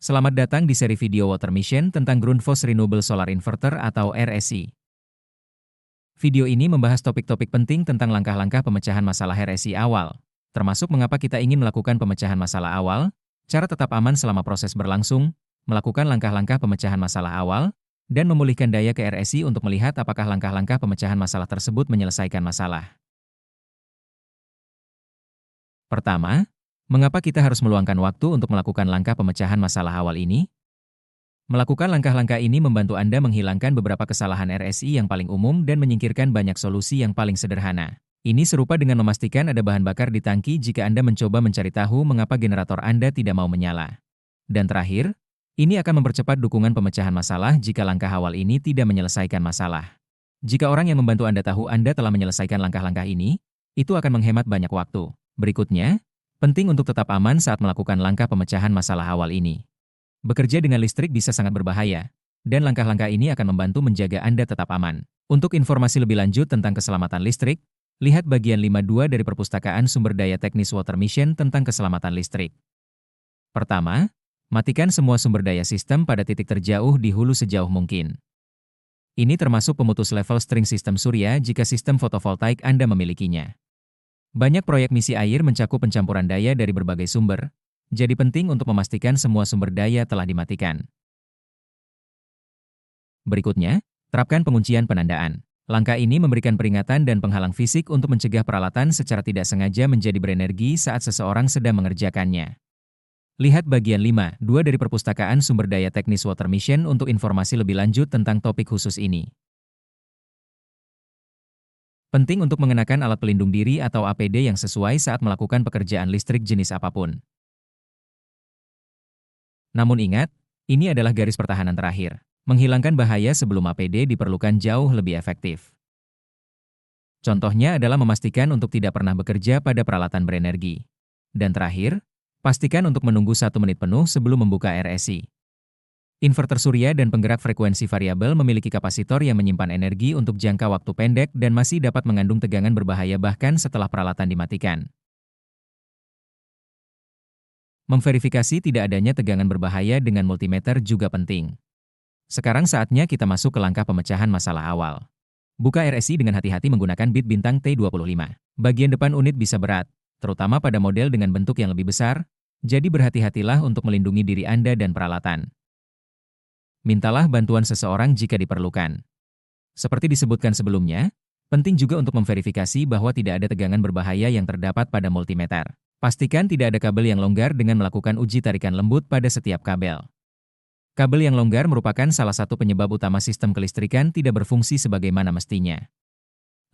Selamat datang di seri video Water Mission tentang Grundfos Renewable Solar Inverter atau RSI. Video ini membahas topik-topik penting tentang langkah-langkah pemecahan masalah RSI awal, termasuk mengapa kita ingin melakukan pemecahan masalah awal, cara tetap aman selama proses berlangsung, melakukan langkah-langkah pemecahan masalah awal, dan memulihkan daya ke RSI untuk melihat apakah langkah-langkah pemecahan masalah tersebut menyelesaikan masalah. Pertama, mengapa kita harus meluangkan waktu untuk melakukan langkah pemecahan masalah awal ini? Melakukan langkah-langkah ini membantu Anda menghilangkan beberapa kesalahan RSI yang paling umum dan menyingkirkan banyak solusi yang paling sederhana. Ini serupa dengan memastikan ada bahan bakar di tangki jika Anda mencoba mencari tahu mengapa generator Anda tidak mau menyala. Dan terakhir, ini akan mempercepat dukungan pemecahan masalah jika langkah awal ini tidak menyelesaikan masalah. Jika orang yang membantu Anda tahu Anda telah menyelesaikan langkah-langkah ini, itu akan menghemat banyak waktu. Berikutnya, penting untuk tetap aman saat melakukan langkah pemecahan masalah awal ini. Bekerja dengan listrik bisa sangat berbahaya, dan langkah-langkah ini akan membantu menjaga Anda tetap aman. Untuk informasi lebih lanjut tentang keselamatan listrik, lihat bagian 52 dari Perpustakaan Sumber Daya Teknis Water Mission tentang keselamatan listrik. Pertama, matikan semua sumber daya sistem pada titik terjauh di hulu sejauh mungkin. Ini termasuk pemutus level string sistem surya jika sistem fotovoltaik Anda memilikinya. Banyak proyek misi air mencakup pencampuran daya dari berbagai sumber, jadi penting untuk memastikan semua sumber daya telah dimatikan. Berikutnya, terapkan penguncian penandaan. Langkah ini memberikan peringatan dan penghalang fisik untuk mencegah peralatan secara tidak sengaja menjadi berenergi saat seseorang sedang mengerjakannya. Lihat bagian 5.2 dari Perpustakaan Sumber Daya Teknis Water Mission untuk informasi lebih lanjut tentang topik khusus ini. Penting untuk mengenakan alat pelindung diri atau APD yang sesuai saat melakukan pekerjaan listrik jenis apapun. Namun ingat, ini adalah garis pertahanan terakhir. Menghilangkan bahaya sebelum APD diperlukan jauh lebih efektif. Contohnya adalah memastikan untuk tidak pernah bekerja pada peralatan berenergi. Dan terakhir, pastikan untuk menunggu 1 menit penuh sebelum membuka RSI. Inverter surya dan penggerak frekuensi variabel memiliki kapasitor yang menyimpan energi untuk jangka waktu pendek dan masih dapat mengandung tegangan berbahaya bahkan setelah peralatan dimatikan. Memverifikasi tidak adanya tegangan berbahaya dengan multimeter juga penting. Sekarang saatnya kita masuk ke langkah pemecahan masalah awal. Buka RSI dengan hati-hati menggunakan bit bintang T25. Bagian depan unit bisa berat, terutama pada model dengan bentuk yang lebih besar, jadi berhati-hatilah untuk melindungi diri Anda dan peralatan. Mintalah bantuan seseorang jika diperlukan. Seperti disebutkan sebelumnya, penting juga untuk memverifikasi bahwa tidak ada tegangan berbahaya yang terdapat pada multimeter. Pastikan tidak ada kabel yang longgar dengan melakukan uji tarikan lembut pada setiap kabel. Kabel yang longgar merupakan salah satu penyebab utama sistem kelistrikan tidak berfungsi sebagaimana mestinya.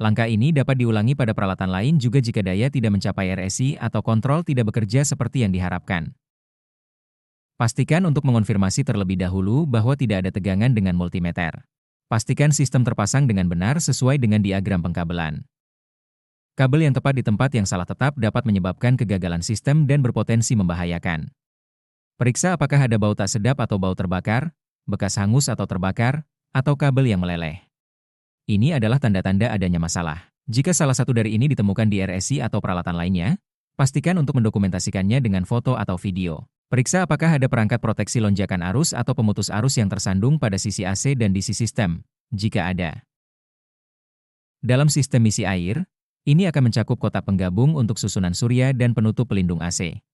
Langkah ini dapat diulangi pada peralatan lain juga jika daya tidak mencapai RSI atau kontrol tidak bekerja seperti yang diharapkan. Pastikan untuk mengonfirmasi terlebih dahulu bahwa tidak ada tegangan dengan multimeter. Pastikan sistem terpasang dengan benar sesuai dengan diagram pengkabelan. Kabel yang tepat di tempat yang salah tetap dapat menyebabkan kegagalan sistem dan berpotensi membahayakan. Periksa apakah ada bau tak sedap atau bau terbakar, bekas hangus atau terbakar, atau kabel yang meleleh. Ini adalah tanda-tanda adanya masalah. Jika salah satu dari ini ditemukan di RSI atau peralatan lainnya, pastikan untuk mendokumentasikannya dengan foto atau video. Periksa apakah ada perangkat proteksi lonjakan arus atau pemutus arus yang tersandung pada sisi AC dan DC sistem, jika ada. Dalam sistem misi air, ini akan mencakup kotak penggabung untuk susunan surya dan penutup pelindung AC.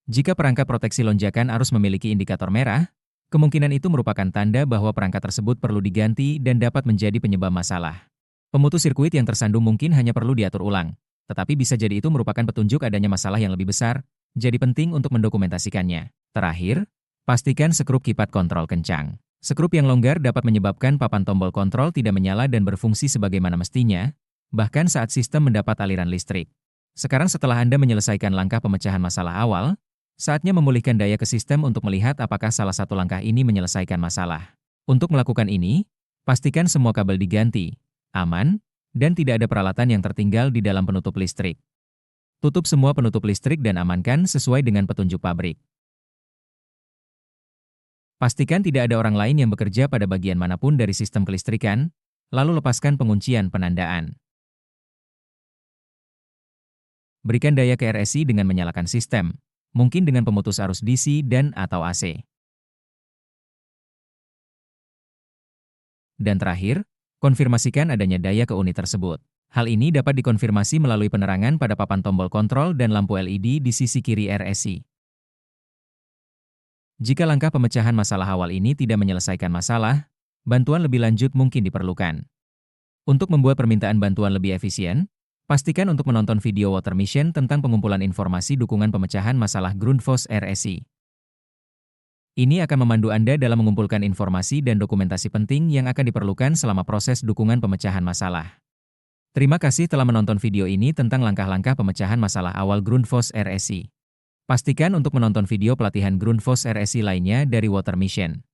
Jika perangkat proteksi lonjakan arus memiliki indikator merah, kemungkinan itu merupakan tanda bahwa perangkat tersebut perlu diganti dan dapat menjadi penyebab masalah. Pemutus sirkuit yang tersandung mungkin hanya perlu diatur ulang, tetapi bisa jadi itu merupakan petunjuk adanya masalah yang lebih besar, jadi penting untuk mendokumentasikannya. Terakhir, pastikan skrup kipat kontrol kencang. Skrup yang longgar dapat menyebabkan papan tombol kontrol tidak menyala dan berfungsi sebagaimana mestinya, bahkan saat sistem mendapat aliran listrik. Sekarang setelah Anda menyelesaikan langkah pemecahan masalah awal, saatnya memulihkan daya ke sistem untuk melihat apakah salah satu langkah ini menyelesaikan masalah. Untuk melakukan ini, pastikan semua kabel diganti, aman, dan tidak ada peralatan yang tertinggal di dalam penutup listrik. Tutup semua penutup listrik dan amankan sesuai dengan petunjuk pabrik. Pastikan tidak ada orang lain yang bekerja pada bagian manapun dari sistem kelistrikan, lalu lepaskan penguncian penandaan. Berikan daya ke RSI dengan menyalakan sistem, mungkin dengan pemutus arus DC dan atau AC. Dan terakhir, konfirmasikan adanya daya ke unit tersebut. Hal ini dapat dikonfirmasi melalui penerangan pada papan tombol kontrol dan lampu LED di sisi kiri RSI. Jika langkah pemecahan masalah awal ini tidak menyelesaikan masalah, bantuan lebih lanjut mungkin diperlukan. Untuk membuat permintaan bantuan lebih efisien, pastikan untuk menonton video Water Mission tentang pengumpulan informasi dukungan pemecahan masalah Grundfos RSI. Ini akan memandu Anda dalam mengumpulkan informasi dan dokumentasi penting yang akan diperlukan selama proses dukungan pemecahan masalah. Terima kasih telah menonton video ini tentang langkah-langkah pemecahan masalah awal Grundfos RSI. Pastikan untuk menonton video pelatihan Grundfos RSI lainnya dari Water Mission.